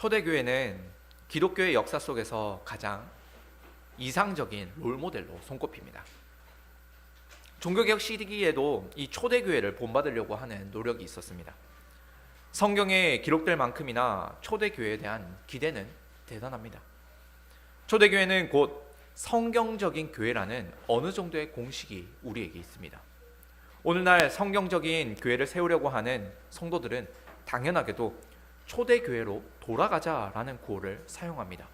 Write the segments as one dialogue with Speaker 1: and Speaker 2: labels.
Speaker 1: 초대교회는 기독교의 역사 속에서 가장 이상적인 롤모델로 손꼽힙니다. 종교개혁 시기에도 이 초대교회를 본받으려고 하는 노력이 있었습니다. 성경에 기록될 만큼이나 초대교회에 대한 기대는 대단합니다. 초대교회는 곧 성경적인 교회라는 어느 정도의 공식이 우리에게 있습니다. 오늘날 성경적인 교회를 세우려고 하는 성도들은 당연하게도 초대교회로 돌아가자라는 구호를 사용합니다.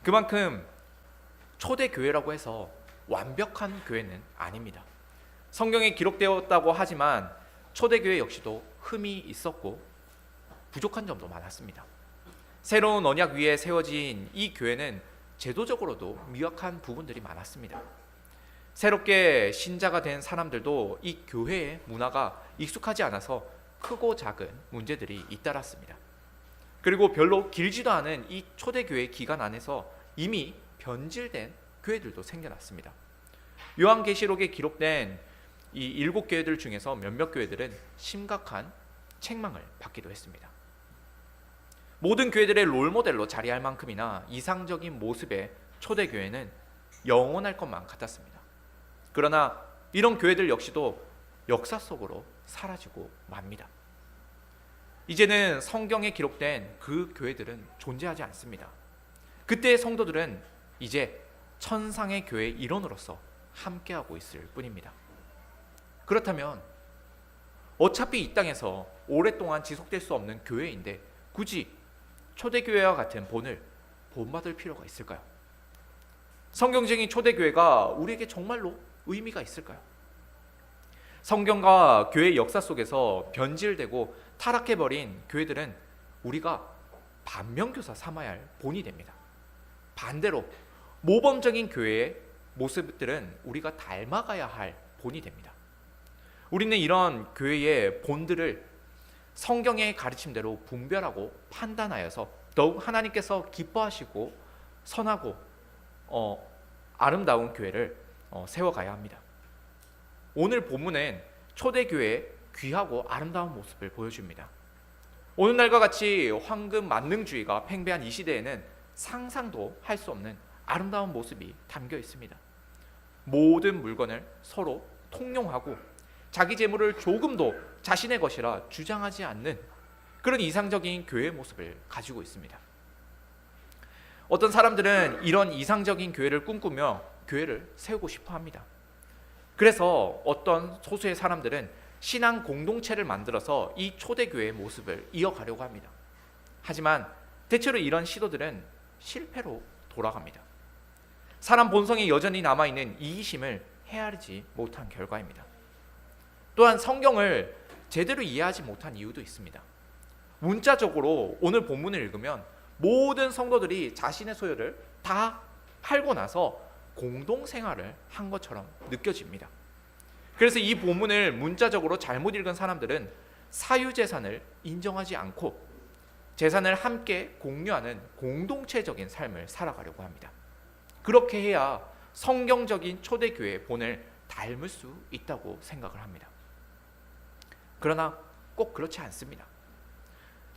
Speaker 1: 그만큼 초대교회라고 해서 완벽한 교회는 아닙니다. 성경에 기록되었다고 하지만 초대교회 역시도 흠이 있었고 부족한 점도 많았습니다. 새로운 언약 위에 세워진 이 교회는 제도적으로도 미약한 부분들이 많았습니다. 새롭게 신자가 된 사람들도 이 교회의 문화가 익숙하지 않아서 크고 작은 문제들이 잇따랐습니다. 그리고 별로 길지도 않은 이 초대교회 기간 안에서 이미 변질된 교회들도 생겨났습니다. 요한계시록에 기록된 이 7교회들 중에서 몇몇 교회들은 심각한 책망을 받기도 했습니다. 모든 교회들의 롤모델로 자리할 만큼이나 이상적인 모습의 초대교회는 영원할 것만 같았습니다. 그러나 이런 교회들 역시도 역사 속으로 사라지고 맙니다. 이제는 성경에 기록된 그 교회들은 존재하지 않습니다. 그때의 성도들은 이제 천상의 교회의 일원으로서 함께하고 있을 뿐입니다. 그렇다면 어차피 이 땅에서 오랫동안 지속될 수 없는 교회인데 굳이 초대교회와 같은 본을 본받을 필요가 있을까요? 성경적인 초대교회가 우리에게 정말로 의미가 있을까요? 성경과 교회의 역사 속에서 변질되고 타락해버린 교회들은 우리가 반면교사 삼아야 할 본이 됩니다. 반대로 모범적인 교회의 모습들은 우리가 닮아가야 할 본이 됩니다. 우리는 이런 교회의 본들을 성경의 가르침대로 분별하고 판단하여서 더욱 하나님께서 기뻐하시고 선하고 아름다운 교회를 세워가야 합니다. 오늘 본문은 초대교회의 귀하고 아름다운 모습을 보여줍니다. 오늘날과 같이 황금 만능주의가 팽배한 이 시대에는 상상도 할 수 없는 아름다운 모습이 담겨 있습니다. 모든 물건을 서로 통용하고 자기 재물을 조금도 자신의 것이라 주장하지 않는 그런 이상적인 교회의 모습을 가지고 있습니다. 어떤 사람들은 이런 이상적인 교회를 꿈꾸며 교회를 세우고 싶어 합니다. 그래서 어떤 소수의 사람들은 신앙 공동체를 만들어서 이 초대교회의 모습을 이어가려고 합니다. 하지만 대체로 이런 시도들은 실패로 돌아갑니다. 사람 본성에 여전히 남아있는 이기심을 헤아리지 못한 결과입니다. 또한 성경을 제대로 이해하지 못한 이유도 있습니다. 문자적으로 오늘 본문을 읽으면 모든 성도들이 자신의 소유를 다 팔고 나서 공동생활을 한 것처럼 느껴집니다. 그래서 이 본문을 문자적으로 잘못 읽은 사람들은 사유재산을 인정하지 않고 재산을 함께 공유하는 공동체적인 삶을 살아가려고 합니다. 그렇게 해야 성경적인 초대교회의 본을 닮을 수 있다고 생각을 합니다. 그러나 꼭 그렇지 않습니다.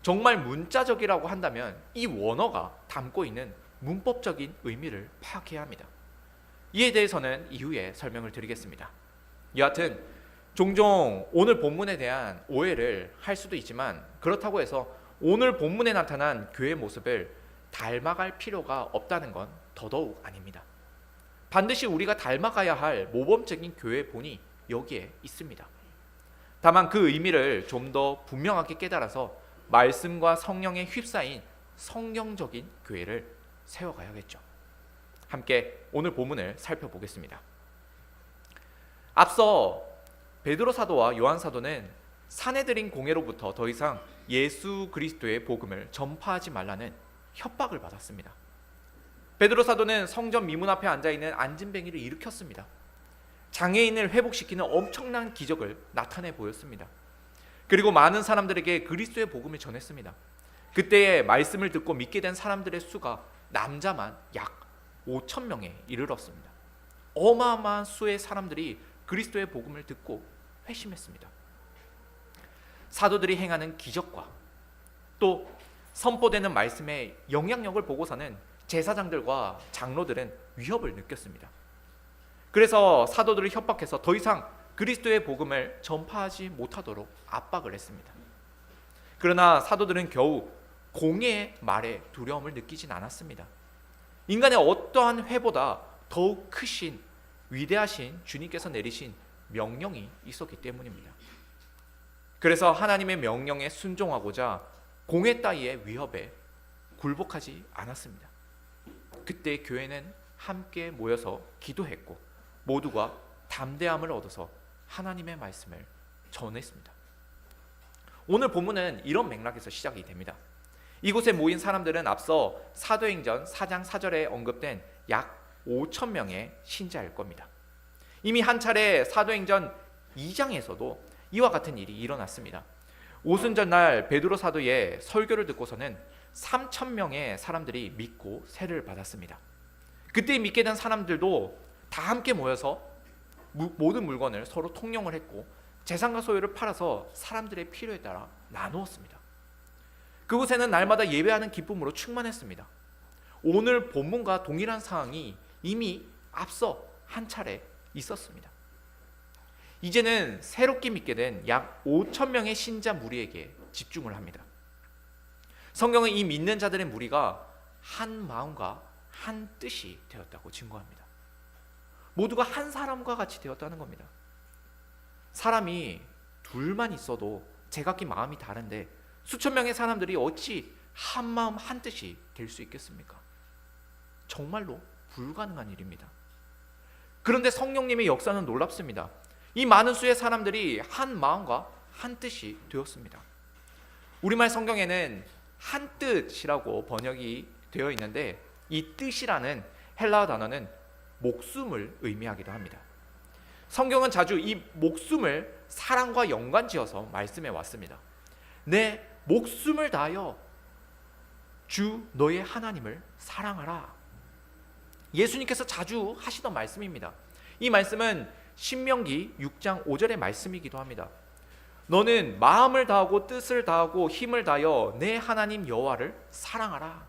Speaker 1: 정말 문자적이라고 한다면 이 원어가 담고 있는 문법적인 의미를 파악해야 합니다. 이에 대해서는 이후에 설명을 드리겠습니다. 여하튼 종종 오늘 본문에 대한 오해를 할 수도 있지만 그렇다고 해서 오늘 본문에 나타난 교회의 모습을 닮아갈 필요가 없다는 건 더더욱 아닙니다. 반드시 우리가 닮아가야 할 모범적인 교회의 본이 여기에 있습니다. 다만 그 의미를 좀 더 분명하게 깨달아서 말씀과 성령에 휩싸인 성경적인 교회를 세워가야겠죠. 함께 오늘 본문을 살펴보겠습니다. 앞서 베드로 사도와 요한 사도는 사내들인 공회로부터 더 이상 예수 그리스도의 복음을 전파하지 말라는 협박을 받았습니다. 베드로 사도는 성전 미문 앞에 앉아있는 안진뱅이를 일으켰습니다. 장애인을 회복시키는 엄청난 기적을 나타내 보였습니다. 그리고 많은 사람들에게 그리스도의 복음을 전했습니다. 그때의 말씀을 듣고 믿게 된 사람들의 수가 남자만 약 5,000명에 이르렀습니다. 어마어마한 수의 사람들이 그리스도의 복음을 듣고 회심했습니다. 사도들이 행하는 기적과 또 선포되는 말씀의 영향력을 보고서는 제사장들과 장로들은 위협을 느꼈습니다. 그래서 사도들을 협박해서 더 이상 그리스도의 복음을 전파하지 못하도록 압박을 했습니다. 그러나 사도들은 겨우 공의 말에 두려움을 느끼진 않았습니다. 인간의 어떠한 회보다 더욱 크신 위대하신 주님께서 내리신 명령이 있었기 때문입니다. 그래서 하나님의 명령에 순종하고자 공의 따위의 위협에 굴복하지 않았습니다. 그때 교회는 함께 모여서 기도했고 모두가 담대함을 얻어서 하나님의 말씀을 전했습니다. 오늘 본문은 이런 맥락에서 시작이 됩니다. 이곳에 모인 사람들은 앞서 사도행전 4장 4절에 언급된 약 5천 명의 신자일 겁니다. 이미 한 차례 사도행전 2장에서도 이와 같은 일이 일어났습니다. 오순절날 베드로 사도의 설교를 듣고서는 3천 명의 사람들이 믿고 세례를 받았습니다. 그때 믿게 된 사람들도 다 함께 모여서 모든 물건을 서로 통용을 했고 재산과 소유를 팔아서 사람들의 필요에 따라 나누었습니다. 그곳에는 날마다 예배하는 기쁨으로 충만했습니다. 오늘 본문과 동일한 상황이 이미 앞서 한 차례 있었습니다. 이제는 새롭게 믿게 된 약 5천 명의 신자 무리에게 집중을 합니다. 성경은 이 믿는 자들의 무리가 한 마음과 한 뜻이 되었다고 증거합니다. 모두가 한 사람과 같이 되었다는 겁니다. 사람이 둘만 있어도 제각기 마음이 다른데 수천 명의 사람들이 어찌 한 마음 한 뜻이 될 수 있겠습니까? 정말로 불가능한 일입니다. 그런데 성령님의 역사는 놀랍습니다. 이 많은 수의 사람들이 한 마음과 한 뜻이 되었습니다. 우리말 성경에는 한 뜻이라고 번역이 되어 있는데 이 뜻이라는 헬라어 단어는 목숨을 의미하기도 합니다. 성경은 자주 이 목숨을 사랑과 연관지어서 말씀해 왔습니다. 내 목숨을 다하여 주 너의 하나님을 사랑하라. 예수님께서 자주 하시던 말씀입니다. 이 말씀은 신명기 6장 5절의 말씀이기도 합니다. 너는 마음을 다하고 뜻을 다하고 힘을 다하여 내 하나님 여호와를 사랑하라.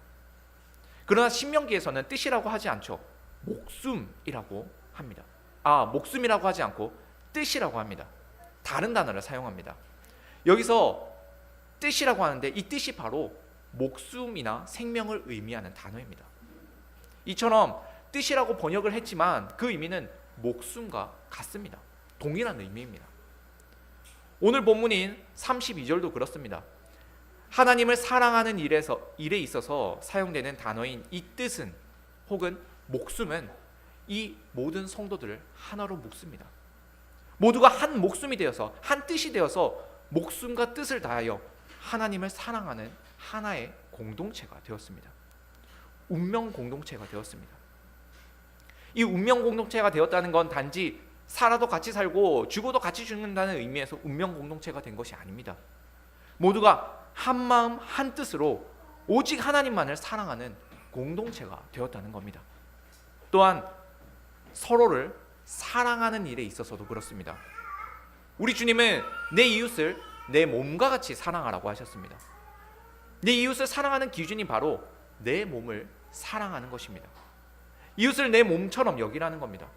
Speaker 1: 그러나 신명기에서는 뜻이라고 하지 않죠. 목숨이라고 합니다. 목숨이라고 하지 않고 뜻이라고 합니다. 다른 단어를 사용합니다. 여기서 뜻이라고 하는데 이 뜻이 바로 목숨이나 생명을 의미하는 단어입니다. 이처럼 뜻이라고 번역을 했지만 그 의미는 목숨과 같습니다. 동일한 의미입니다. 오늘 본문인 32절도 그렇습니다. 하나님을 사랑하는 일에 있어서 사용되는 단어인 이 뜻은 혹은 목숨은 이 모든 성도들을 하나로 묶습니다. 모두가 한 목숨이 되어서 한 뜻이 되어서 목숨과 뜻을 다하여 하나님을 사랑하는 하나의 공동체가 되었습니다. 운명 공동체가 되었습니다. 이 운명 공동체가 되었다는 건 단지 살아도 같이 살고 죽어도 같이 죽는다는 의미에서 운명 공동체가 된 것이 아닙니다. 모두가 한 마음 한 뜻으로 오직 하나님만을 사랑하는 공동체가 되었다는 겁니다. 또한 서로를 사랑하는 일에 있어서도 그렇습니다. 우리 주님은 내 이웃을 내 몸과 같이 사랑하라고 하셨습니다. 내 이웃을 사랑하는 기준이 바로 내 몸을 사랑하는 것입니다. 이웃을 내 몸처럼 여기라는 겁니다.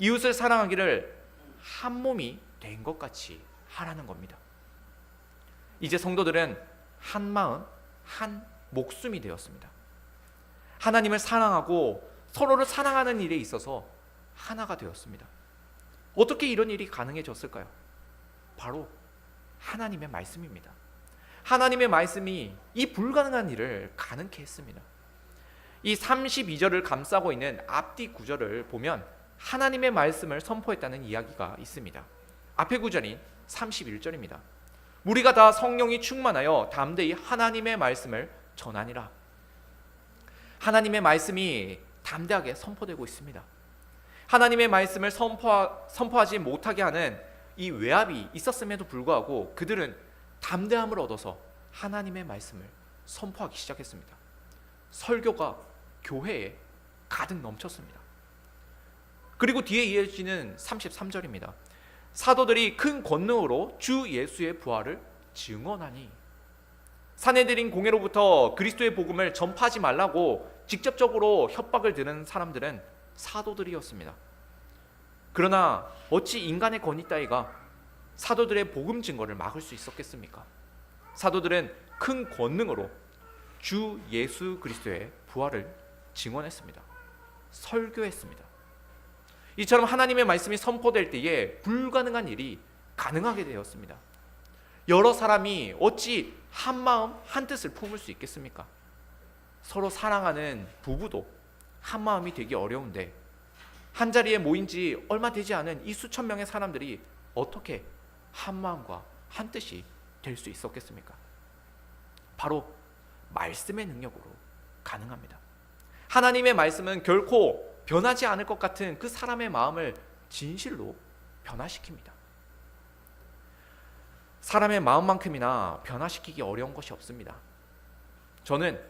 Speaker 1: 이웃을 사랑하기를 한 몸이 된 것 같이 하라는 겁니다. 이제 성도들은 한 마음, 한 목숨이 되었습니다. 하나님을 사랑하고 서로를 사랑하는 일에 있어서 하나가 되었습니다. 어떻게 이런 일이 가능해졌을까요? 바로 하나님의 말씀입니다. 하나님의 말씀이 이 불가능한 일을 가능케 했습니다. 이 32절을 감싸고 있는 앞뒤 구절을 보면 하나님의 말씀을 선포했다는 이야기가 있습니다. 앞에 구절인 31절입니다. 우리가 다 성령이 충만하여 담대히 하나님의 말씀을 전하니라. 하나님의 말씀이 담대하게 선포되고 있습니다. 하나님의 말씀을 선포하지 못하게 하는 이 외압이 있었음에도 불구하고 그들은 담대함을 얻어서 하나님의 말씀을 선포하기 시작했습니다. 설교가 교회에 가득 넘쳤습니다. 그리고 뒤에 이어지는 33절입니다. 사도들이 큰 권능으로 주 예수의 부활을 증언하니. 사내들인 공회로부터 그리스도의 복음을 전파하지 말라고 직접적으로 협박을 드는 사람들은 사도들이었습니다. 그러나 어찌 인간의 권위 따위가 사도들의 복음 증거를 막을 수 있었겠습니까? 사도들은 큰 권능으로 주 예수 그리스도의 부활을 증언했습니다. 설교했습니다. 이처럼 하나님의 말씀이 선포될 때에 불가능한 일이 가능하게 되었습니다. 여러 사람이 어찌 한 마음 한 뜻을 품을 수 있겠습니까? 서로 사랑하는 부부도 한 마음이 되기 어려운데 한 자리에 모인 지 얼마 되지 않은 이 수천 명의 사람들이 어떻게 한 마음과 한 뜻이 될 수 있었겠습니까? 바로 말씀의 능력으로 가능합니다. 하나님의 말씀은 결코 변하지 않을 것 같은 그 사람의 마음을 진실로 변화시킵니다. 사람의 마음만큼이나 변화시키기 어려운 것이 없습니다. 저는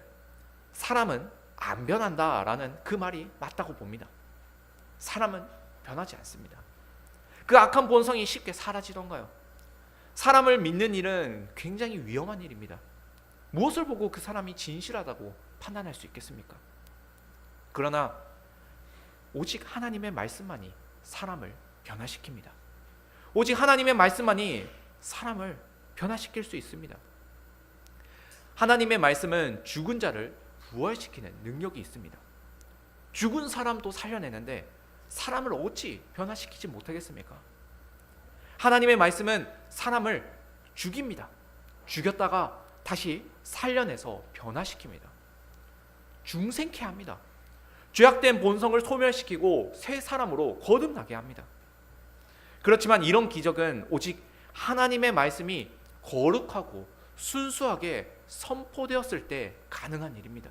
Speaker 1: 사람은 안 변한다라는 그 말이 맞다고 봅니다. 사람은 변하지 않습니다. 그 악한 본성이 쉽게 사라지던가요? 사람을 믿는 일은 굉장히 위험한 일입니다. 무엇을 보고 그 사람이 진실하다고 판단할 수 있겠습니까? 그러나 오직 하나님의 말씀만이 사람을 변화시킵니다. 오직 하나님의 말씀만이 사람을 변화시킬 수 있습니다. 하나님의 말씀은 죽은 자를 부활시키는 능력이 있습니다. 죽은 사람도 살려내는데 사람을 어찌 변화시키지 못하겠습니까? 하나님의 말씀은 사람을 죽입니다. 죽였다가 다시 살려내서 변화시킵니다. 중생케 합니다. 죄악된 본성을 소멸시키고 새 사람으로 거듭나게 합니다. 그렇지만 이런 기적은 오직 하나님의 말씀이 거룩하고 순수하게 선포되었을 때 가능한 일입니다.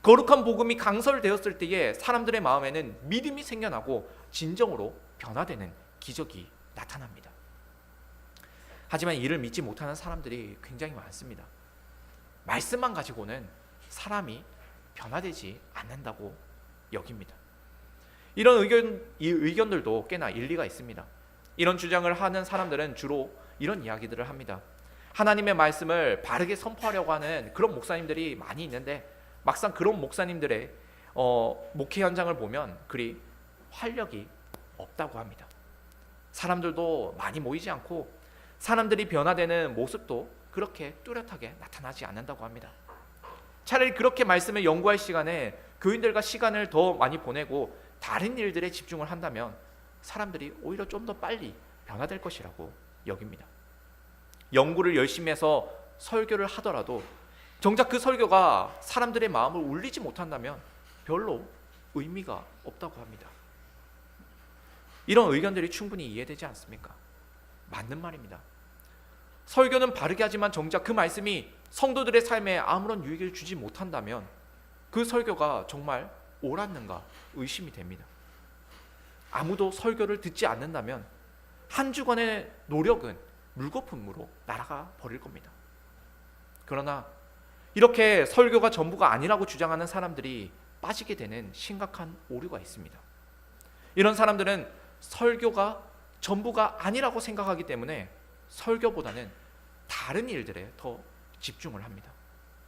Speaker 1: 거룩한 복음이 강설되었을 때에 사람들의 마음에는 믿음이 생겨나고 진정으로 변화되는 기적이 나타납니다. 하지만 이를 믿지 못하는 사람들이 굉장히 많습니다. 말씀만 가지고는 사람이 변화되지 않는다고 여깁니다. 이런 의견들도 꽤나 일리가 있습니다. 이런 주장을 하는 사람들은 주로 이런 이야기들을 합니다. 하나님의 말씀을 바르게 선포하려고 하는 그런 목사님들이 많이 있는데 막상 그런 목사님들의 목회 현장을 보면 그리 활력이 없다고 합니다. 사람들도 많이 모이지 않고 사람들이 변화되는 모습도 그렇게 뚜렷하게 나타나지 않는다고 합니다. 차라리 그렇게 말씀을 연구할 시간에 교인들과 시간을 더 많이 보내고 다른 일들에 집중을 한다면 사람들이 오히려 좀 더 빨리 변화될 것이라고 여깁니다. 연구를 열심히 해서 설교를 하더라도 정작 그 설교가 사람들의 마음을 울리지 못한다면 별로 의미가 없다고 합니다. 이런 의견들이 충분히 이해되지 않습니까? 맞는 말입니다. 설교는 바르게 하지만 정작 그 말씀이 성도들의 삶에 아무런 유익을 주지 못한다면 그 설교가 정말 옳았는가 의심이 됩니다. 아무도 설교를 듣지 않는다면 한 주간의 노력은 물거품으로 날아가 버릴 겁니다. 그러나 이렇게 설교가 전부가 아니라고 주장하는 사람들이 빠지게 되는 심각한 오류가 있습니다. 이런 사람들은 설교가 전부가 아니라고 생각하기 때문에 설교보다는 다른 일들에 더 집중을 합니다.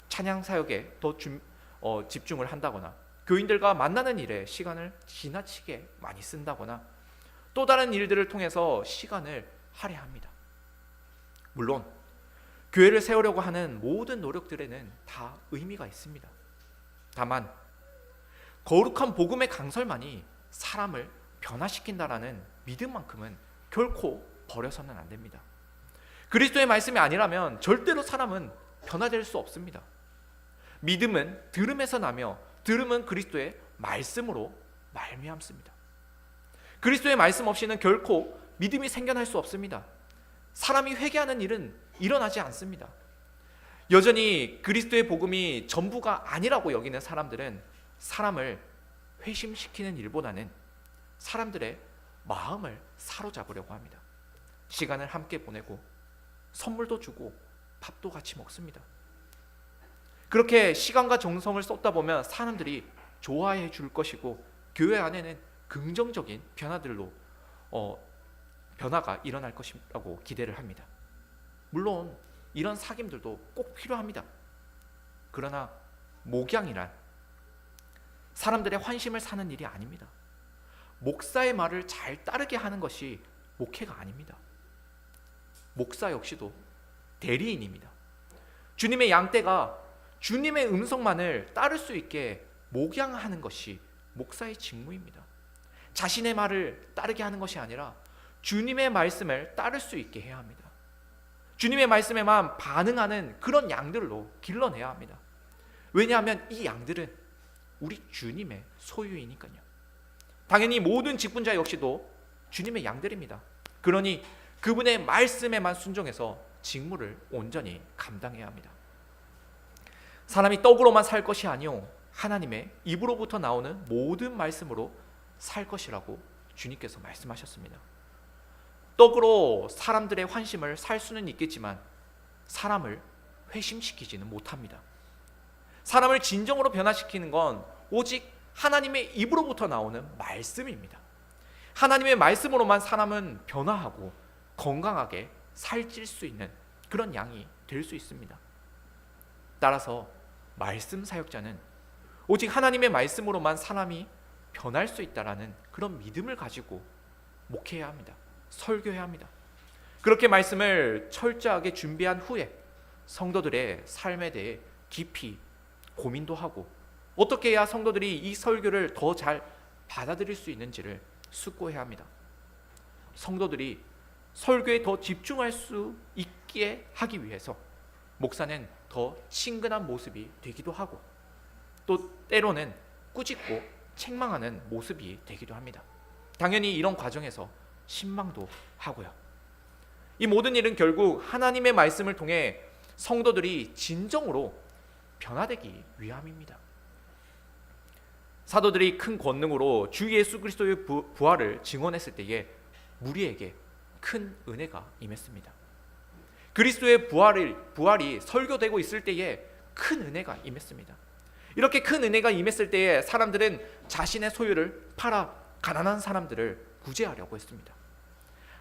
Speaker 1: 찬양 사역에 더 집중을 한다거나 교인들과 만나는 일에 시간을 지나치게 많이 쓴다거나 또 다른 일들을 통해서 시간을 할애합니다. 물론 교회를 세우려고 하는 모든 노력들에는 다 의미가 있습니다. 다만 거룩한 복음의 강설만이 사람을 변화시킨다라는 믿음만큼은 결코 버려서는 안 됩니다. 그리스도의 말씀이 아니라면 절대로 사람은 변화될 수 없습니다. 믿음은 들음에서 나며 들음은 그리스도의 말씀으로 말미암습니다. 그리스도의 말씀 없이는 결코 믿음이 생겨날 수 없습니다. 사람이 회개하는 일은 일어나지 않습니다. 여전히 그리스도의 복음이 전부가 아니라고 여기는 사람들은 사람을 회심시키는 일보다는 사람들의 마음을 사로잡으려고 합니다. 시간을 함께 보내고 선물도 주고 밥도 같이 먹습니다. 그렇게 시간과 정성을 쏟다 보면 사람들이 좋아해 줄 것이고 교회 안에는 긍정적인 변화들로 변화가 일어날 것이라고 기대를 합니다. 물론 이런 사귐들도 꼭 필요합니다. 그러나 목양이란 사람들의 환심을 사는 일이 아닙니다. 목사의 말을 잘 따르게 하는 것이 목회가 아닙니다. 목사 역시도 대리인입니다. 주님의 양떼가 주님의 음성만을 따를 수 있게 목양하는 것이 목사의 직무입니다. 자신의 말을 따르게 하는 것이 아니라 주님의 말씀을 따를 수 있게 해야 합니다. 주님의 말씀에만 반응하는 그런 양들로 길러내야 합니다. 왜냐하면 이 양들은 우리 주님의 소유이니까요. 당연히 모든 직분자 역시도 주님의 양들입니다. 그러니 그분의 말씀에만 순종해서 직무를 온전히 감당해야 합니다. 사람이 떡으로만 살 것이 아니요 하나님의 입으로부터 나오는 모든 말씀으로 살 것이라고 주님께서 말씀하셨습니다. 떡으로 사람들의 환심을 살 수는 있겠지만 사람을 회심시키지는 못합니다. 사람을 진정으로 변화시키는 건 오직 하나님의 입으로부터 나오는 말씀입니다. 하나님의 말씀으로만 사람은 변화하고 건강하게 살찔 수 있는 그런 양이 될 수 있습니다. 따라서 말씀 사역자는 오직 하나님의 말씀으로만 사람이 변할 수 있다라는 그런 믿음을 가지고 목회해야 합니다. 설교해야 합니다. 그렇게 말씀을 철저하게 준비한 후에 성도들의 삶에 대해 깊이 고민도 하고 어떻게 해야 성도들이 이 설교를 더 잘 받아들일 수 있는지를 숙고해야 합니다. 성도들이 설교에 더 집중할 수 있게 하기 위해서 목사는 더 친근한 모습이 되기도 하고 또 때로는 꾸짖고 책망하는 모습이 되기도 합니다. 당연히 이런 과정에서 신망도 하고요. 이 모든 일은 결국 하나님의 말씀을 통해 성도들이 진정으로 변화되기 위함입니다. 사도들이 큰 권능으로 주 예수 그리스도의 부활을 증언했을 때에 무리에게 큰 은혜가 임했습니다. 그리스도의 부활이 설교되고 있을 때에 큰 은혜가 임했습니다. 이렇게 큰 은혜가 임했을 때에 사람들은 자신의 소유를 팔아 가난한 사람들을 구제하려고 했습니다.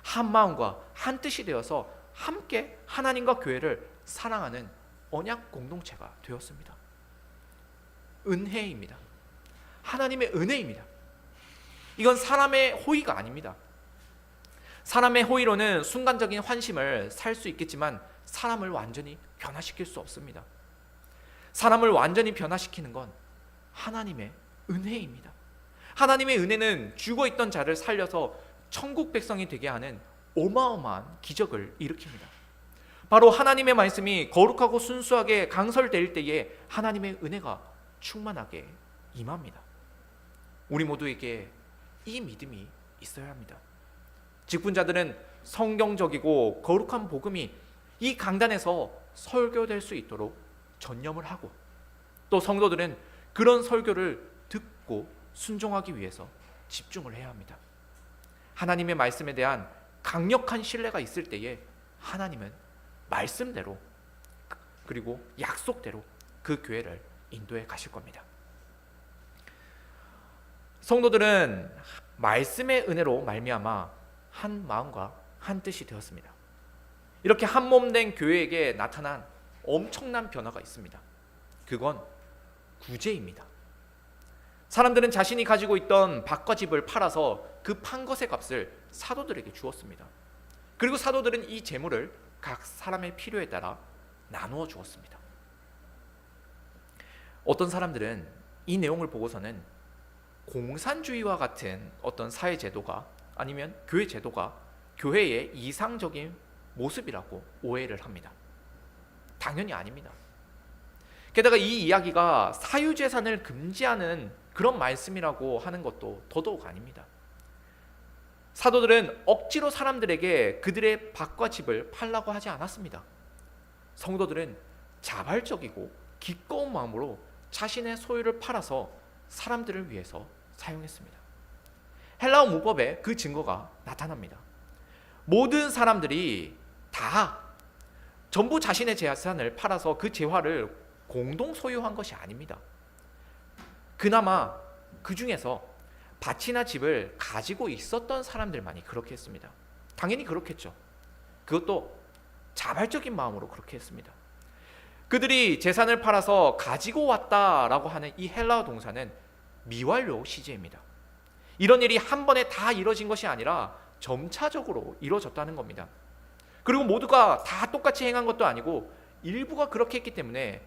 Speaker 1: 한 마음과 한 뜻이 되어서 함께 하나님과 교회를 사랑하는 언약 공동체가 되었습니다. 은혜입니다. 하나님의 은혜입니다. 이건 사람의 호의가 아닙니다. 사람의 호의로는 순간적인 환심을 살 수 있겠지만 사람을 완전히 변화시킬 수 없습니다. 사람을 완전히 변화시키는 건 하나님의 은혜입니다. 하나님의 은혜는 죽어있던 자를 살려서 천국 백성이 되게 하는 어마어마한 기적을 일으킵니다. 바로 하나님의 말씀이 거룩하고 순수하게 강설될 때에 하나님의 은혜가 충만하게 임합니다. 우리 모두에게 이 믿음이 있어야 합니다. 직분자들은 성경적이고 거룩한 복음이 이 강단에서 설교될 수 있도록 전념을 하고 또 성도들은 그런 설교를 듣고 순종하기 위해서 집중을 해야 합니다. 하나님의 말씀에 대한 강력한 신뢰가 있을 때에 하나님은 말씀대로 그리고 약속대로 그 교회를 인도해 가실 겁니다. 성도들은 말씀의 은혜로 말미암아 한 마음과 한 뜻이 되었습니다. 이렇게 한 몸 된 교회에게 나타난 엄청난 변화가 있습니다. 그건 구제입니다. 사람들은 자신이 가지고 있던 밭과 집을 팔아서 그 판 것의 값을 사도들에게 주었습니다. 그리고 사도들은 이 재물을 각 사람의 필요에 따라 나누어 주었습니다. 어떤 사람들은 이 내용을 보고서는 공산주의와 같은 어떤 사회 제도가 아니면 교회 제도가 교회의 이상적인 모습이라고 오해를 합니다. 당연히 아닙니다. 게다가 이 이야기가 사유재산을 금지하는 그런 말씀이라고 하는 것도 더더욱 아닙니다. 사도들은 억지로 사람들에게 그들의 밭과 집을 팔라고 하지 않았습니다. 성도들은 자발적이고 기꺼운 마음으로 자신의 소유를 팔아서 사람들을 위해서 사용했습니다. 헬라어 문법에 그 증거가 나타납니다. 모든 사람들이 다 전부 자신의 재산을 팔아서 그 재화를 공동 소유한 것이 아닙니다. 그나마 그 중에서 밭이나 집을 가지고 있었던 사람들만이 그렇게 했습니다. 당연히 그렇겠죠. 그것도 자발적인 마음으로 그렇게 했습니다. 그들이 재산을 팔아서 가지고 왔다라고 하는 이 헬라어 동사는 미완료 시제입니다. 이런 일이 한 번에 다 이루어진 것이 아니라 점차적으로 이루어졌다는 겁니다. 그리고 모두가 다 똑같이 행한 것도 아니고 일부가 그렇게 했기 때문에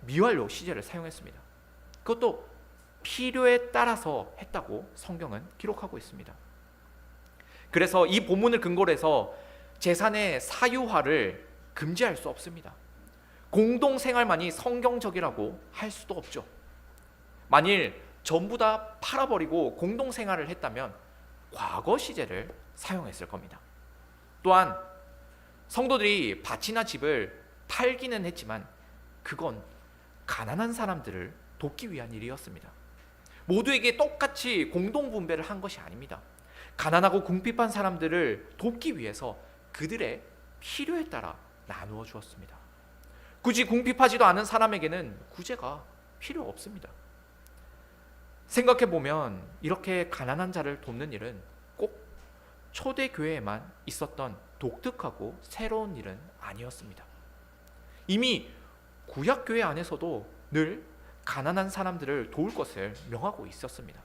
Speaker 1: 미완료 시제를 사용했습니다. 그것도 필요에 따라서 했다고 성경은 기록하고 있습니다. 그래서 이 본문을 근거로 해서 재산의 사유화를 금지할 수 없습니다. 공동생활만이 성경적이라고 할 수도 없죠. 만일 전부 다 팔아버리고 공동생활을 했다면 과거 시제를 사용했을 겁니다. 또한 성도들이 밭이나 집을 팔기는 했지만 그건 가난한 사람들을 돕기 위한 일이었습니다. 모두에게 똑같이 공동분배를 한 것이 아닙니다. 가난하고 궁핍한 사람들을 돕기 위해서 그들의 필요에 따라 나누어 주었습니다. 굳이 궁핍하지도 않은 사람에게는 구제가 필요 없습니다. 생각해보면 이렇게 가난한 자를 돕는 일은 꼭 초대교회에만 있었던 독특하고 새로운 일은 아니었습니다. 이미 구약교회 안에서도 늘 가난한 사람들을 도울 것을 명하고 있었습니다.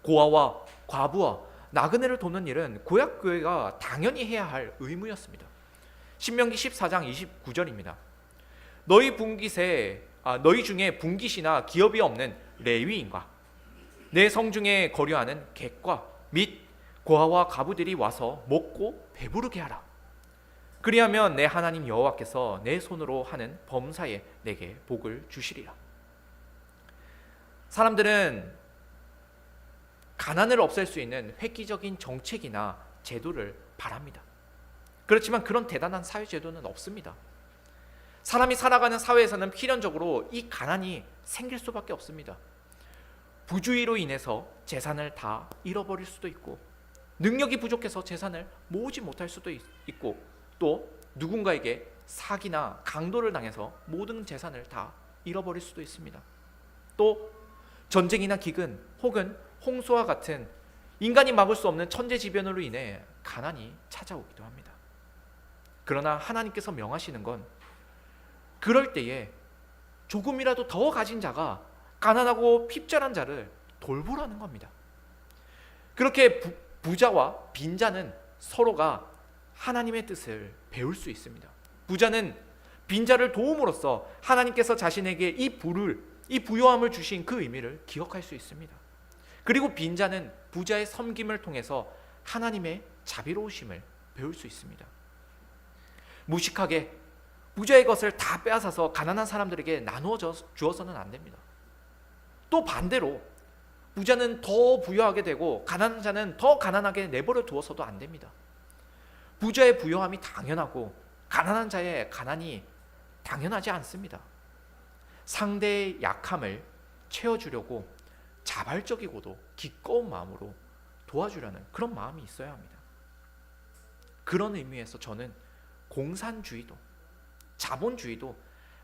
Speaker 1: 고아와 과부와 나그네를 돕는 일은 구약교회가 당연히 해야 할 의무였습니다. 신명기 14장 29절입니다. 너희 중에 분깃이나 기업이 없는 레위인과 내 성중에 거류하는 객과 및 고아와 과부들이 와서 먹고 배부르게 하라. 그리하면 내 하나님 여호와께서 내 손으로 하는 범사에 내게 복을 주시리라. 사람들은 가난을 없앨 수 있는 획기적인 정책이나 제도를 바랍니다. 그렇지만 그런 대단한 사회제도는 없습니다. 사람이 살아가는 사회에서는 필연적으로 이 가난이 생길 수밖에 없습니다. 부주의로 인해서 재산을 다 잃어버릴 수도 있고, 능력이 부족해서 재산을 모으지 못할 수도 있고, 또 누군가에게 사기나 강도를 당해서 모든 재산을 다 잃어버릴 수도 있습니다. 또 전쟁이나 기근 혹은 홍수와 같은 인간이 막을 수 없는 천재지변으로 인해 가난이 찾아오기도 합니다. 그러나 하나님께서 명하시는 건 그럴 때에 조금이라도 더 가진 자가 가난하고 핍절한 자를 돌보라는 겁니다. 그렇게 부자와 빈자는 서로가 하나님의 뜻을 배울 수 있습니다. 부자는 빈자를 도움으로써 하나님께서 자신에게 이 부요함을 주신 그 의미를 기억할 수 있습니다. 그리고 빈자는 부자의 섬김을 통해서 하나님의 자비로우심을 배울 수 있습니다. 무식하게 부자의 것을 다 빼앗아서 가난한 사람들에게 나누어 주어서는 안 됩니다. 또 반대로 부자는 더 부유하게 되고 가난한 자는 더 가난하게 내버려 두어서도 안 됩니다. 부자의 부유함이 당연하고 가난한 자의 가난이 당연하지 않습니다. 상대의 약함을 채워주려고 자발적이고도 기꺼운 마음으로 도와주려는 그런 마음이 있어야 합니다. 그런 의미에서 저는 공산주의도 자본주의도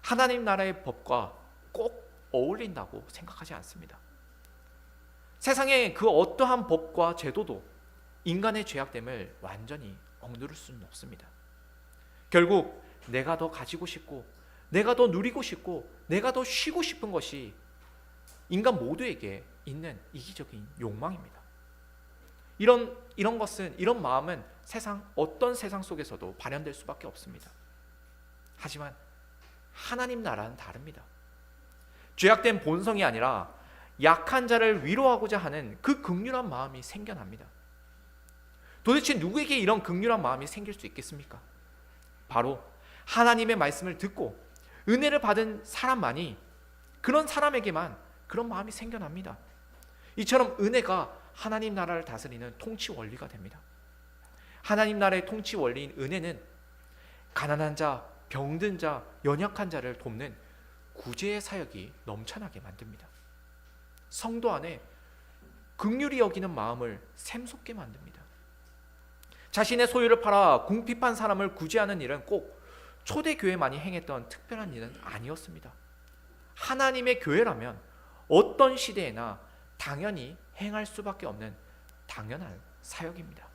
Speaker 1: 하나님 나라의 법과 꼭 어울린다고 생각하지 않습니다. 세상의 그 어떠한 법과 제도도 인간의 죄악됨을 완전히 억누를 수는 없습니다. 결국 내가 더 가지고 싶고 내가 더 누리고 싶고 내가 더 쉬고 싶은 것이 인간 모두에게 있는 이기적인 욕망입니다. 이런 마음은 어떤 세상 속에서도 발현될 수밖에 없습니다. 하지만 하나님 나라는 다릅니다. 죄악된 본성이 아니라 약한 자를 위로하고자 하는 그 긍휼한 마음이 생겨납니다. 도대체 누구에게 이런 긍휼한 마음이 생길 수 있겠습니까? 바로 하나님의 말씀을 듣고 은혜를 받은 사람만이, 그런 사람에게만 그런 마음이 생겨납니다. 이처럼 은혜가 하나님 나라를 다스리는 통치 원리가 됩니다. 하나님 나라의 통치 원리인 은혜는 가난한 자, 병든 자, 연약한 자를 돕는 구제의 사역이 넘쳐나게 만듭니다. 성도 안에 긍휼히 여기는 마음을 샘솟게 만듭니다. 자신의 소유를 팔아 궁핍한 사람을 구제하는 일은 꼭 초대교회만이 행했던 특별한 일은 아니었습니다. 하나님의 교회라면 어떤 시대에나 당연히 행할 수밖에 없는 당연한 사역입니다.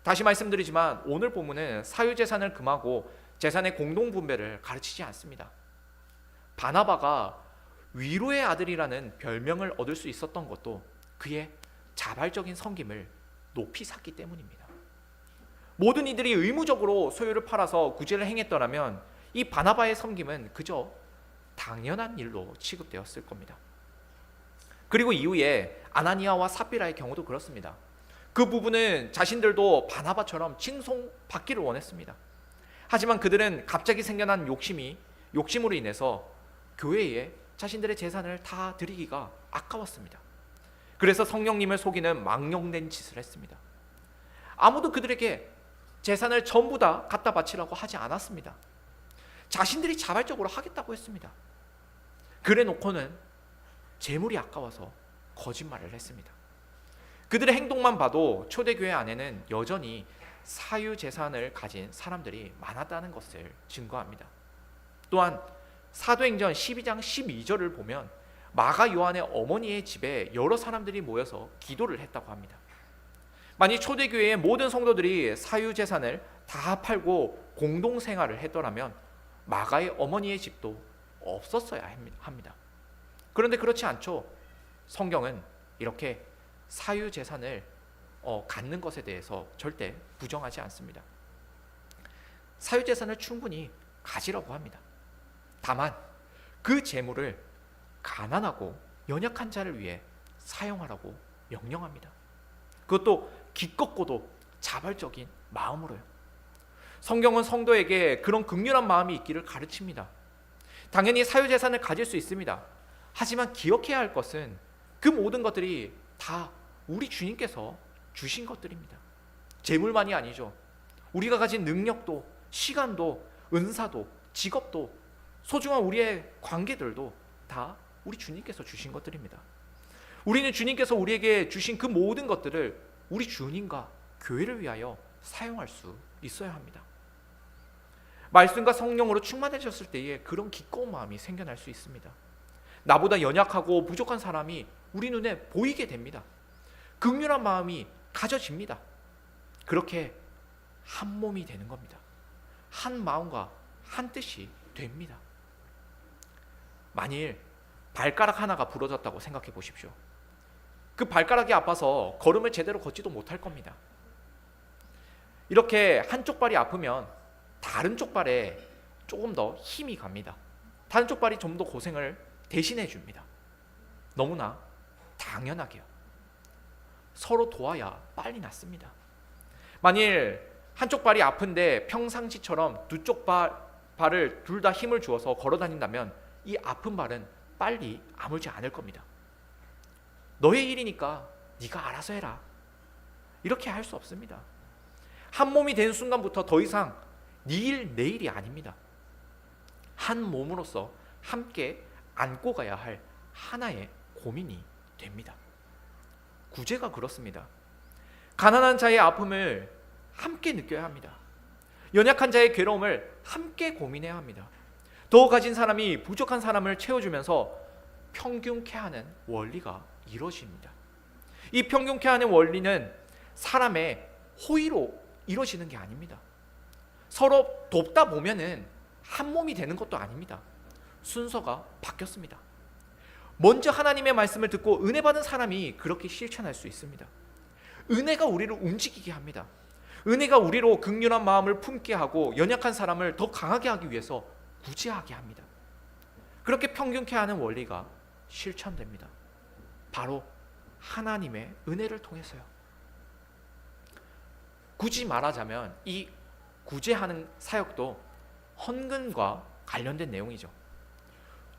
Speaker 1: 다시 말씀드리지만 오늘 본문은 사유재산을 금하고 재산의 공동분배를 가르치지 않습니다. 바나바가 위로의 아들이라는 별명을 얻을 수 있었던 것도 그의 자발적인 섬김을 높이 샀기 때문입니다. 모든 이들이 의무적으로 소유를 팔아서 구제를 행했더라면 이 바나바의 섬김은 그저 당연한 일로 취급되었을 겁니다. 그리고 이후에 아나니아와 삽비라의 경우도 그렇습니다. 그 부부는 자신들도 바나바처럼 칭송받기를 원했습니다. 하지만 그들은 갑자기 생겨난 욕심으로 인해서 교회에 자신들의 재산을 다 드리기가 아까웠습니다. 그래서 성령님을 속이는 망령된 짓을 했습니다. 아무도 그들에게 재산을 전부 다 갖다 바치라고 하지 않았습니다. 자신들이 자발적으로 하겠다고 했습니다. 그래 놓고는 재물이 아까워서 거짓말을 했습니다. 그들의 행동만 봐도 초대교회 안에는 여전히 사유재산을 가진 사람들이 많았다는 것을 증거합니다. 또한 사도행전 12장 12절을 보면 마가 요한의 어머니의 집에 여러 사람들이 모여서 기도를 했다고 합니다. 만약 초대교회의 모든 성도들이 사유재산을 다 팔고 공동생활을 했더라면 마가의 어머니의 집도 없었어야 합니다. 그런데 그렇지 않죠. 성경은 이렇게 사유재산을 갖는 것에 대해서 절대 부정하지 않습니다. 사유재산을 충분히 가지라고 합니다. 다만 그 재물을 가난하고 연약한 자를 위해 사용하라고 명령합니다. 그것도 기껏고도 자발적인 마음으로요. 성경은 성도에게 그런 긍휼한 마음이 있기를 가르칩니다. 당연히 사유재산을 가질 수 있습니다. 하지만 기억해야 할 것은 그 모든 것들이 다 우리 주님께서 주신 것들입니다. 재물만이 아니죠. 우리가 가진 능력도, 시간도, 은사도, 직업도, 소중한 우리의 관계들도 다 우리 주님께서 주신 것들입니다. 우리는 주님께서 우리에게 주신 그 모든 것들을 우리 주님과 교회를 위하여 사용할 수 있어야 합니다. 말씀과 성령으로 충만해졌을 때에 그런 기꺼운 마음이 생겨날 수 있습니다. 나보다 연약하고 부족한 사람이 우리 눈에 보이게 됩니다. 긍휼한 마음이 가져집니다. 그렇게 한 몸이 되는 겁니다. 한 마음과 한 뜻이 됩니다. 만일 발가락 하나가 부러졌다고 생각해 보십시오. 그 발가락이 아파서 걸음을 제대로 걷지도 못할 겁니다. 이렇게 한쪽 발이 아프면 다른 쪽 발에 조금 더 힘이 갑니다. 다른 쪽 발이 좀 더 고생을 대신해 줍니다. 너무나 당연하게요. 서로 도와야 빨리 낫습니다. 만일 한쪽 발이 아픈데 평상시처럼 두 쪽 발을 둘 다 힘을 주어서 걸어 다닌다면 이 아픈 발은 빨리 아물지 않을 겁니다. 너의 일이니까 네가 알아서 해라. 이렇게 할 수 없습니다. 한 몸이 된 순간부터 더 이상 네 일, 내 일이 아닙니다. 한 몸으로서 함께 안고 가야 할 하나의 고민이 됩니다. 구제가 그렇습니다. 가난한 자의 아픔을 함께 느껴야 합니다. 연약한 자의 괴로움을 함께 고민해야 합니다. 더 가진 사람이 부족한 사람을 채워주면서 평균케 하는 원리가 이루어집니다. 이 평균케 하는 원리는 사람의 호의로 이루어지는 게 아닙니다. 서로 돕다 보면은 한 몸이 되는 것도 아닙니다. 순서가 바뀌었습니다. 먼저 하나님의 말씀을 듣고 은혜 받은 사람이 그렇게 실천할 수 있습니다. 은혜가 우리를 움직이게 합니다. 은혜가 우리로 긍휼한 마음을 품게 하고 연약한 사람을 더 강하게 하기 위해서 구제하게 합니다. 그렇게 평균케 하는 원리가 실천됩니다. 바로 하나님의 은혜를 통해서요. 굳이 말하자면 이 구제하는 사역도 헌금과 관련된 내용이죠.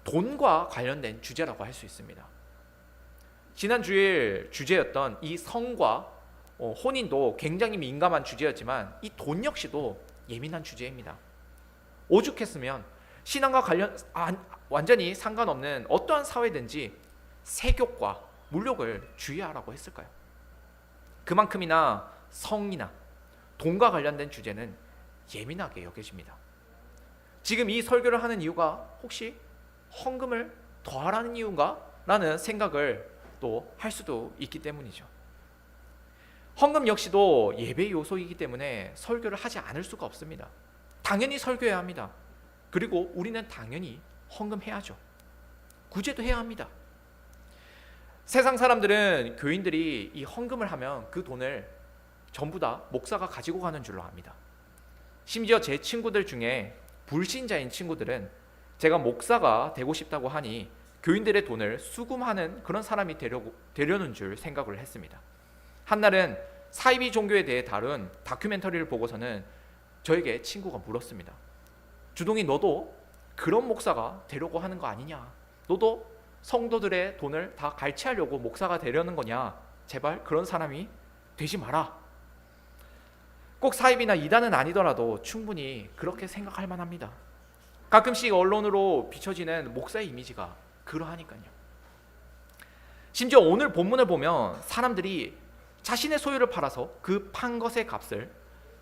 Speaker 1: 돈과 관련된 주제라고 할 수 있습니다. 지난 주일 주제였던 이 성과 혼인도 굉장히 민감한 주제였지만 이 돈 역시도 예민한 주제입니다. 오죽했으면 신앙과 완전히 상관없는 어떠한 사회든지 세욕과 물욕을 주의하라고 했을까요? 그만큼이나 성이나 돈과 관련된 주제는 예민하게 여겨집니다. 지금 이 설교를 하는 이유가 혹시 헌금을 더하라는 이유인가? 라는 생각을 또 할 수도 있기 때문이죠. 헌금 역시도 예배 요소이기 때문에 설교를 하지 않을 수가 없습니다. 당연히 설교해야 합니다. 그리고 우리는 당연히 헌금해야죠. 구제도 해야 합니다. 세상 사람들은 교인들이 이 헌금을 하면 그 돈을 전부 다 목사가 가지고 가는 줄로 압니다. 심지어 제 친구들 중에 불신자인 친구들은 제가 목사가 되고 싶다고 하니 교인들의 돈을 수금하는 그런 사람이 되려는 줄 생각을 했습니다. 한날은 사이비 종교에 대해 다룬 다큐멘터리를 보고서는 저에게 친구가 물었습니다. 주동이, 너도 그런 목사가 되려고 하는 거 아니냐? 너도 성도들의 돈을 다 갈취하려고 목사가 되려는 거냐? 제발 그런 사람이 되지 마라. 꼭 사입이나 이단은 아니더라도 충분히 그렇게 생각할 만합니다. 가끔씩 언론으로 비춰지는 목사의 이미지가 그러하니까요. 심지어 오늘 본문을 보면 사람들이 자신의 소유를 팔아서 그 판 것의 값을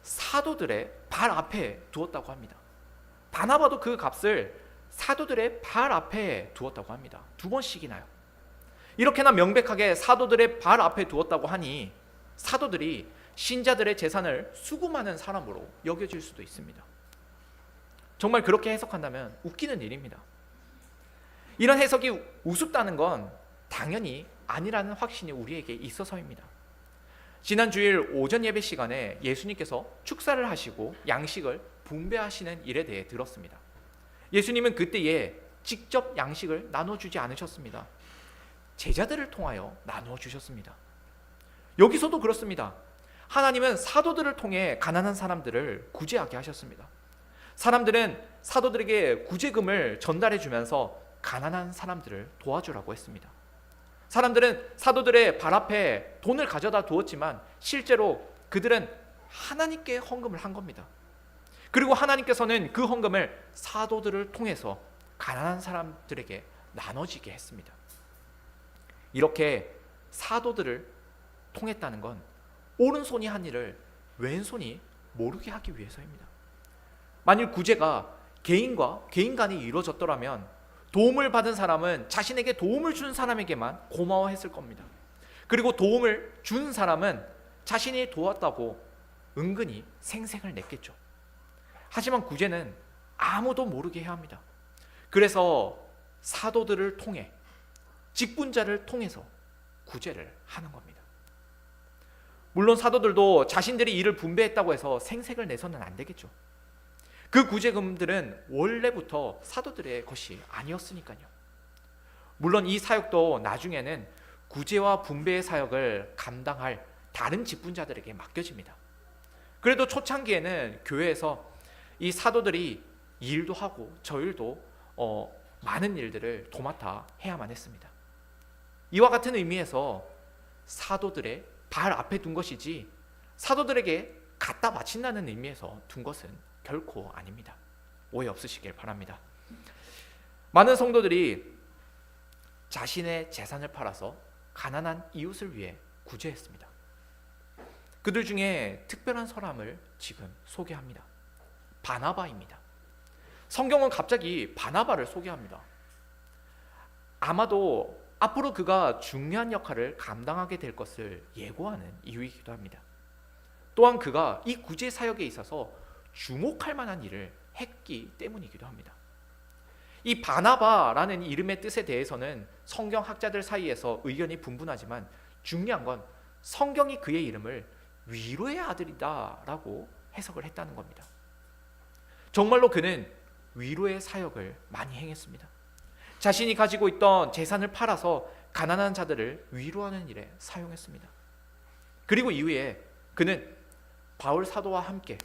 Speaker 1: 사도들의 발 앞에 두었다고 합니다. 바나바도 그 값을 사도들의 발 앞에 두었다고 합니다. 2번씩이나요. 이렇게나 명백하게 사도들의 발 앞에 두었다고 하니 사도들이 신자들의 재산을 수금하는 사람으로 여겨질 수도 있습니다. 정말 그렇게 해석한다면 웃기는 일입니다. 이런 해석이 우습다는 건 당연히 아니라는 확신이 우리에게 있어서입니다. 지난 주일 오전 예배 시간에 예수님께서 축사를 하시고 양식을 분배하시는 일에 대해 들었습니다. 예수님은 그때에 직접 양식을 나눠주지 않으셨습니다. 제자들을 통하여 나누어 주셨습니다. 여기서도 그렇습니다. 하나님은 사도들을 통해 가난한 사람들을 구제하게 하셨습니다. 사람들은 사도들에게 구제금을 전달해 주면서 가난한 사람들을 도와주라고 했습니다. 사람들은 사도들의 발 앞에 돈을 가져다 두었지만 실제로 그들은 하나님께 헌금을 한 겁니다. 그리고 하나님께서는 그 헌금을 사도들을 통해서 가난한 사람들에게 나눠지게 했습니다. 이렇게 사도들을 통했다는 건 오른손이 한 일을 왼손이 모르게 하기 위해서입니다. 만일 구제가 개인과 개인 간에 이루어졌더라면 도움을 받은 사람은 자신에게 도움을 준 사람에게만 고마워했을 겁니다. 그리고 도움을 준 사람은 자신이 도왔다고 은근히 생색을 냈겠죠. 하지만 구제는 아무도 모르게 해야 합니다. 그래서 사도들을 통해, 직분자를 통해서 구제를 하는 겁니다. 물론 사도들도 자신들이 일을 분배했다고 해서 생색을 내서는 안 되겠죠. 그 구제금들은 원래부터 사도들의 것이 아니었으니까요. 물론 이 사역도 나중에는 구제와 분배의 사역을 감당할 다른 직분자들에게 맡겨집니다. 그래도 초창기에는 교회에서 이 사도들이 일도 하고 저 일도 많은 일들을 도맡아 해야만 했습니다. 이와 같은 의미에서 사도들의 발 앞에 둔 것이지 사도들에게 갖다 바친다는 의미에서 둔 것은 결코 아닙니다. 오해 없으시길 바랍니다. 많은 성도들이 자신의 재산을 팔아서 가난한 이웃을 위해 구제했습니다. 그들 중에 특별한 사람을 지금 소개합니다. 바나바입니다. 성경은 갑자기 바나바를 소개합니다. 아마도 앞으로 그가 중요한 역할을 감당하게 될 것을 예고하는 이유이기도 합니다. 또한 그가 이 구제 사역에 있어서 주목할 만한 일을 했기 때문이기도 합니다. 이 바나바라는 이름의 뜻에 대해서는 성경학자들 사이에서 의견이 분분하지만 중요한 건 성경이 그의 이름을 위로의 아들이다 라고 해석을 했다는 겁니다. 정말로 그는 위로의 사역을 많이 행했습니다. 자신이 가지고 있던 재산을 팔아서 가난한 자들을 위로하는 일에 사용했습니다. 그리고 이후에 그는 바울 사도와 함께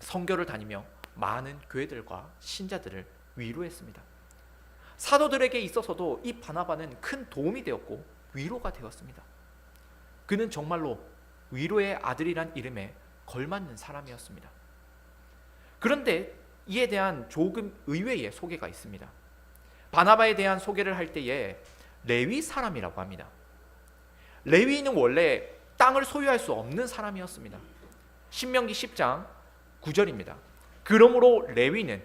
Speaker 1: 선교를 다니며 많은 교회들과 신자들을 위로했습니다. 사도들에게 있어서도 이 바나바는 큰 도움이 되었고 위로가 되었습니다. 그는 정말로 위로의 아들이란 이름에 걸맞는 사람이었습니다. 그런데 이에 대한 조금 의외의 소개가 있습니다. 바나바에 대한 소개를 할 때에 레위 사람이라고 합니다. 레위는 원래 땅을 소유할 수 없는 사람이었습니다. 신명기 10장 9절입니다. 그러므로 레위는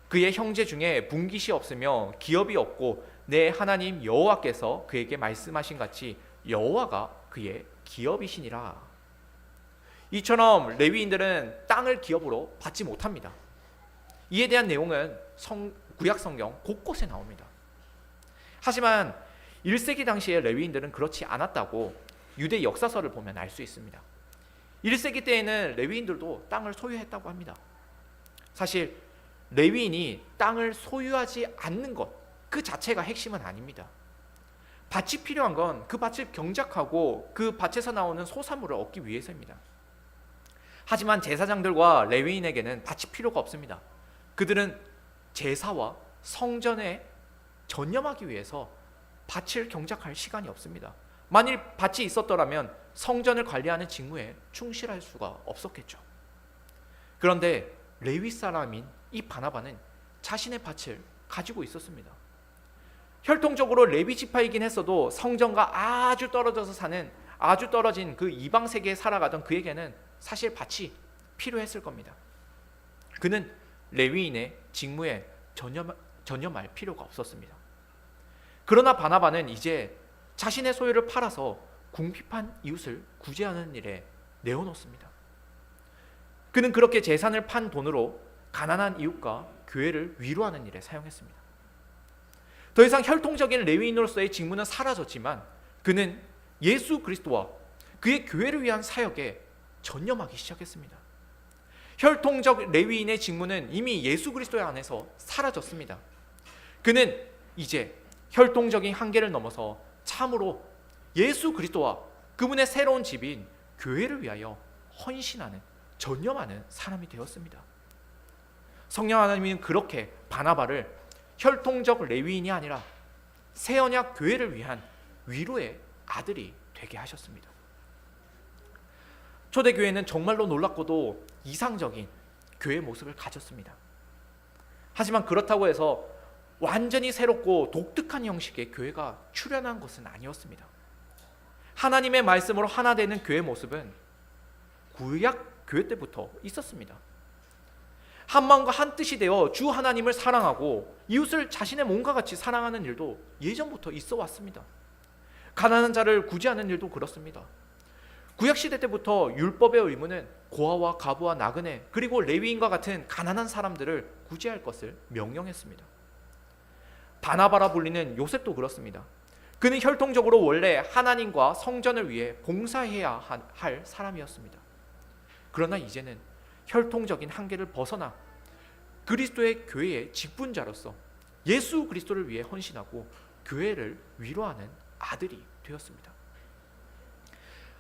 Speaker 1: 그의 형제 중에 분깃이 없으며 기업이 없고 내 하나님 여호와께서 그에게 말씀하신 같이 여호와가 그의 기업이시니라 이처럼 레위인들은 땅을 기업으로 받지 못합니다. 이에 대한 내용은 구약 성경 곳곳에 나옵니다. 하지만 1세기 당시의 레위인들은 그렇지 않았다고 유대 역사서를 보면 알 수 있습니다. 1세기 때에는 레위인들도 땅을 소유했다고 합니다. 사실 레위인이 땅을 소유하지 않는 것 그 자체가 핵심은 아닙니다. 밭이 필요한 건 그 밭을 경작하고 그 밭에서 나오는 소산물을 얻기 위해서입니다. 하지만 제사장들과 레위인에게는 밭이 필요가 없습니다. 그들은 제사와 성전에 전념하기 위해서 밭을 경작할 시간이 없습니다. 만일 밭이 있었더라면 성전을 관리하는 직무에 충실할 수가 없었겠죠. 그런데 레위 사람인 이 바나바는 자신의 밭을 가지고 있었습니다. 혈통적으로 레위 지파이긴 했어도 성전과 아주 떨어져서 사는 아주 떨어진 그 이방 세계에 살아가던 그에게는 사실 밭이 필요했을 겁니다. 그는 레위인의 직무에 전념할 필요가 없었습니다. 그러나 바나바는 이제 자신의 소유를 팔아서 궁핍한 이웃을 구제하는 일에 내어놓습니다. 그는 그렇게 재산을 판 돈으로 가난한 이웃과 교회를 위로하는 일에 사용했습니다. 더 이상 혈통적인 레위인으로서의 직무는 사라졌지만 그는 예수 그리스도와 그의 교회를 위한 사역에 전념하기 시작했습니다. 혈통적 레위인의 직무는 이미 예수 그리스도 안에서 사라졌습니다. 그는 이제 혈통적인 한계를 넘어서 참으로 예수 그리스도와 그분의 새로운 집인 교회를 위하여 헌신하는, 전념하는 사람이 되었습니다. 성령 하나님은 그렇게 바나바를 혈통적 레위인이 아니라 새 언약 교회를 위한 위로의 아들이 되게 하셨습니다. 초대교회는 정말로 놀랍고도 이상적인 교회 모습을 가졌습니다. 하지만 그렇다고 해서 완전히 새롭고 독특한 형식의 교회가 출현한 것은 아니었습니다. 하나님의 말씀으로 하나 되는 교회 모습은 구약 교회 때부터 있었습니다. 한 마음과 한 뜻이 되어 주 하나님을 사랑하고 이웃을 자신의 몸과 같이 사랑하는 일도 예전부터 있어 왔습니다. 가난한 자를 구제하는 일도 그렇습니다. 구약시대 때부터 율법의 의무는 고아와 가부와 나그네 그리고 레위인과 같은 가난한 사람들을 구제할 것을 명령했습니다. 바나바라 불리는 요셉도 그렇습니다. 그는 혈통적으로 원래 하나님과 성전을 위해 봉사해야 할 사람이었습니다. 그러나 이제는 혈통적인 한계를 벗어나 그리스도의 교회의 직분자로서 예수 그리스도를 위해 헌신하고 교회를 위로하는 아들이 되었습니다.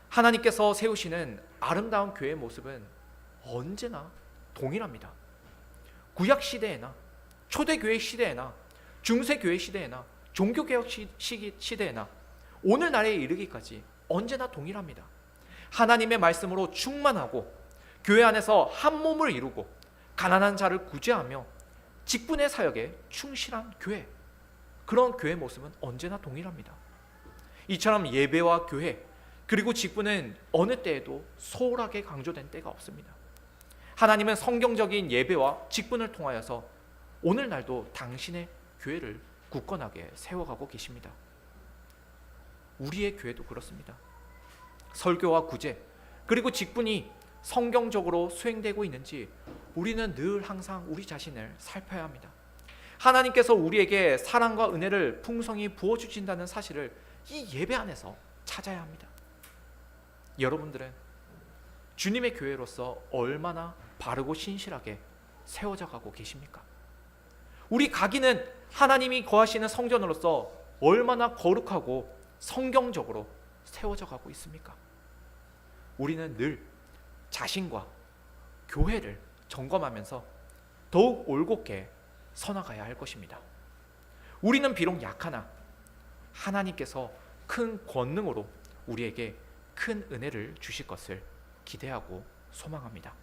Speaker 1: 하나님께서 세우시는 아름다운 교회의 모습은 언제나 동일합니다. 구약 시대에나 초대교회 시대에나 중세교회 시대에나 종교개혁 시대에나 오늘날에 이르기까지 언제나 동일합니다. 하나님의 말씀으로 충만하고 교회 안에서 한 몸을 이루고 가난한 자를 구제하며 직분의 사역에 충실한 교회, 그런 교회 모습은 언제나 동일합니다. 이처럼 예배와 교회 그리고 직분은 어느 때에도 소홀하게 강조된 때가 없습니다. 하나님은 성경적인 예배와 직분을 통하여서 오늘날도 당신의 교회를 굳건하게 세워가고 계십니다. 우리의 교회도 그렇습니다. 설교와 구제 그리고 직분이 성경적으로 수행되고 있는지 우리는 늘 항상 우리 자신을 살펴야 합니다. 하나님께서 우리에게 사랑과 은혜를 풍성히 부어주신다는 사실을 이 예배 안에서 찾아야 합니다. 여러분들은 주님의 교회로서 얼마나 바르고 신실하게 세워져 가고 계십니까? 우리 각인은 하나님이 거하시는 성전으로서 얼마나 거룩하고 성경적으로 세워져 가고 있습니까? 우리는 늘 자신과 교회를 점검하면서 더욱 올곧게 서나가야 할 것입니다. 우리는 비록 약하나 하나님께서 큰 권능으로 우리에게 큰 은혜를 주실 것을 기대하고 소망합니다.